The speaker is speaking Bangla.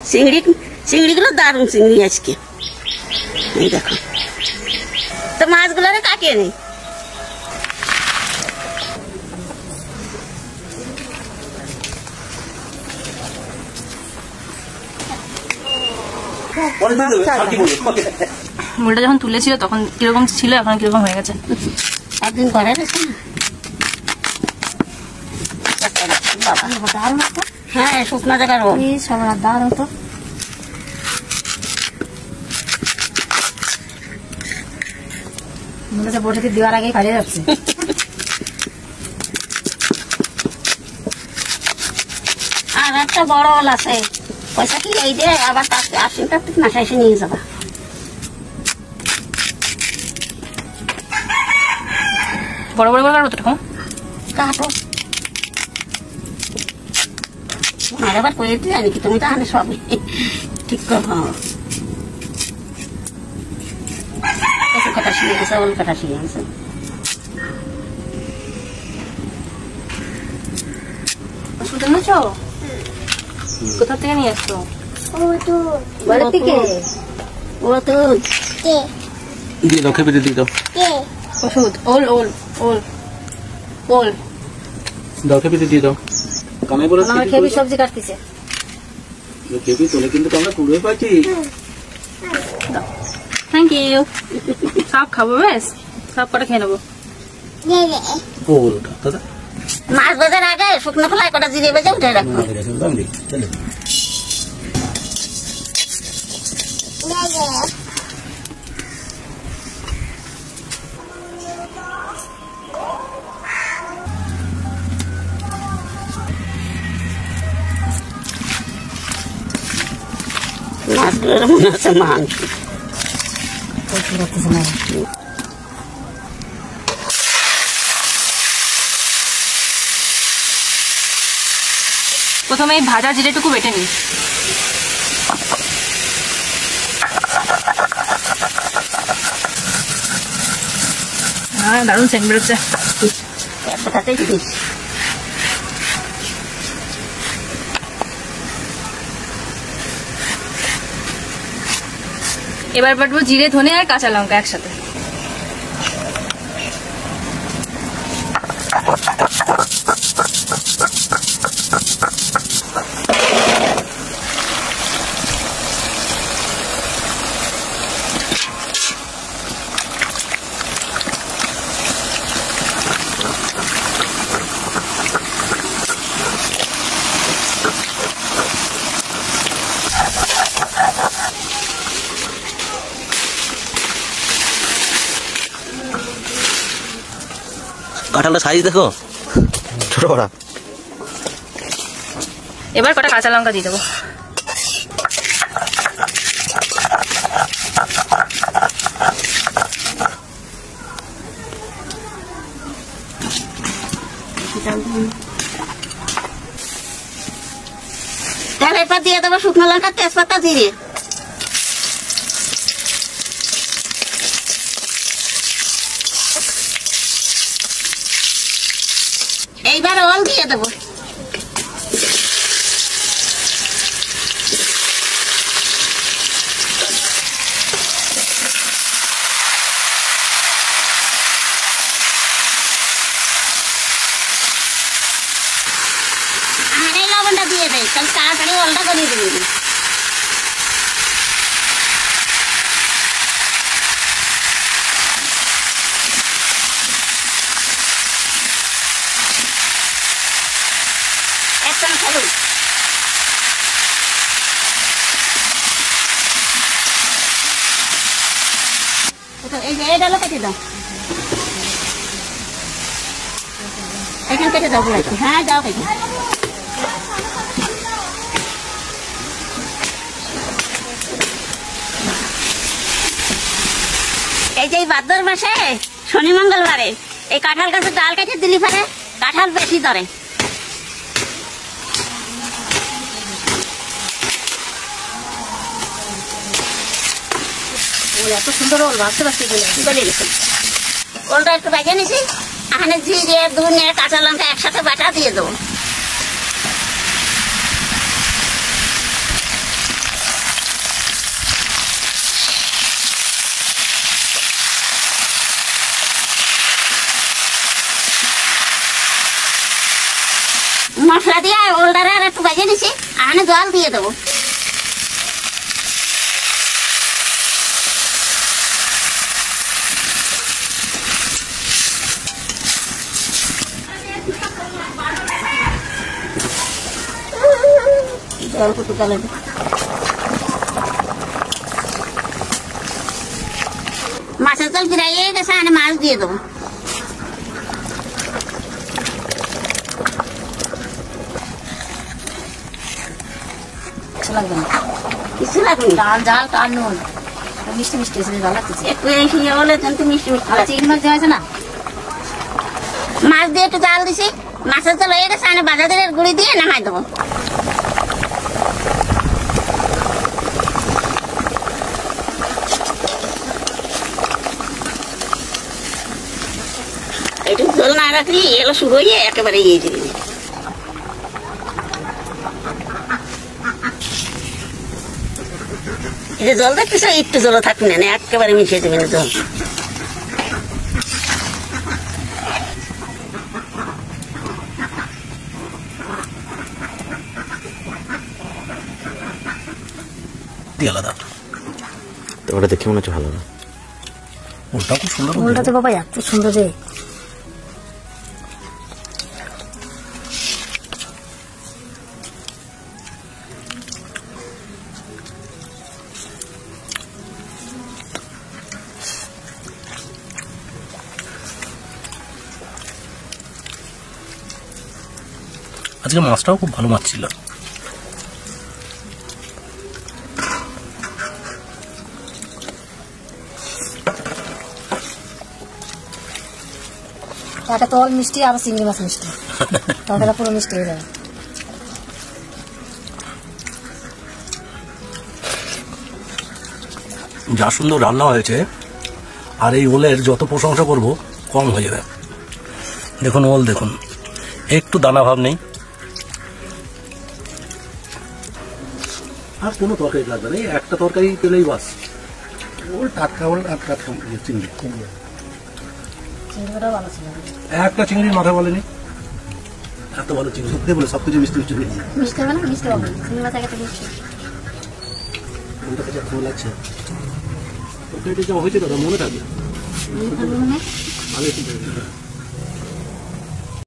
চিংড়িগুলো দারুণ চিংড়ি আজকে। এই দেখো তো মাছগুলো কাটিয়ে নেই। মুড়িটা যখন তুলেছিল তখন কিরকম ছিল, এখন কিরকম হয়ে গেছে। একদিন করে হ্যাঁ শুকনো জায়গার সব দাঁড় হতো। বসে দেওয়ার আগে খালিয়ে যাচ্ছে। আর একটা বড় ওল আছে, পয়সা কি এই দিয়ে আবার আশিটা মাসে এসে নিয়ে যাবা। বড় বড় কাটো তো কাটো আর আবার করে দিয়ে জানি কি তুমি তাহলে সবই ঠিক করো। কাটা শিখে গেছে, ওল কাটা শিখে গেছে। ওষুধ এনেছো? কোথা থেকে নিয়ে আসছো? দিয়ে দাও, খেপে দিয়ে দাও ওষুধ। ওল ওল ওল ওল দাও, খেপে দিয়ে দাও। কামাই বলে আমার খেবি সবজি কাটতেছে। খেপি তোলে কিন্তু আমরা কুড়িয়ে পাচ্ছি। Thank you. সব খাবো, বেশ সব কটা খেয়ে নেবো। মাছ বাজার আগে শুকনো ফ্লাই কটা জিরে বেজে উঠে রাখবো। মাছগুলোর মনে হচ্ছে মাংস। প্রথমে এই ভাজা জিরেটুকু বেটে নিই। হ্যাঁ দারুণ সেন্ট বেরোচ্ছে। এবার বাটবো জিরে, ধনে আর কাঁচা লঙ্কা একসাথে। কাঁঠালটা সাইজ দেখো, ছোট বড়। এবার কটা কাঁচা লঙ্কা দিয়ে দেবো। তাহলে এরপর দিয়ে দেবো শুকনো লঙ্কা, তেজপাতা, জিরে। এইবার ওল দিয়ে দেবো। আর এই লবণটা দিয়ে দেয়, তাহলে তাড়াতাড়ি ওলটা করিয়ে দেবে। এই যে এই ডালা কেটে দাও, এখানে কেটে দাও। হ্যাঁ দাও কেটে। এই যে ভাদ্র মাসে শনি মঙ্গলবারে এই কাঁঠাল গাছের ডাল কেটে দিলি পারে কাঁঠাল বেশি ধরে। এত সুন্দর ওল ভাবতে পারছি গলে গেছে। ওলটা একটু বাজিয়ে নিছি, এখানে জিরে, ধনে, কাঁচা লঙ্কা একসাথে বাটা দিয়ে দেবো। ভেজে নিছি, আনে জল দিয়ে দেবো। জল কত জলে মাছের জল ফিরাইয়ে গেছে, আনে মাছ দিয়ে দেবো। লাগবে না, কিছু লাগবে না, ডাল জাল আর নুন মিষ্টি মিষ্টি এসে জাল লাগতেছে। একটু বেশি হলে কিন্তু মিষ্টি মিষ্টি আর চিংড়ি মাছ দেওয়া হয়েছে না, মাছ দিয়ে একটু জাল দিছি, মাছের জল হয়ে গেছে, আনে বাজারের গুঁড়ি দিয়ে নামাই দেবো। একটু জল না রাখলি এগুলো শুরু হয়ে একেবারে ইয়ে যাবে। এই যে জল দেখতেছ, একটু জল থাকবে না, একেবারে মিশিয়ে যাবে না জল। আলাদা তো ওটা দেখে মনে হচ্ছে ভালো না। ওটা খুব সুন্দর। ওলটাতে বাবা এত সুন্দর রে, আজকে মাছটাও খুব ভালো মাছ ছিল। একটা তল মিষ্টি আর চিংড়ি মাছ মিষ্টি, তরকারিটা পুরো মিষ্টি হয়ে যাবে। যা সুন্দর রান্না হয়েছে, আর এই ওলের যত প্রশংসা করব কম হয়ে যাবে। দেখুন ওল, দেখুন একটু দানা ভাব নেই, আর কোনো তরকারি লাগবে না, এই একটা তরকারি পেলেই বাস। ওল টাটকা, ওল আর টাটকা চিংড়ি, চিংড়িটাও ভালো ছিল, একটা চিংড়ির মাথা বলেনি, এত ভালো চিংড়ি সত্যি বলে সব কিছু মিষ্টি মিষ্টি হয়েছে। মিষ্টি হবে না, মিষ্টি হবে চিংড়ি মাছ আগে মিষ্টি। কোনটা কাছে ভালো লাগছে, তরকারিটা যা হয়েছে দাদা মনে থাকবে। মানে ভালো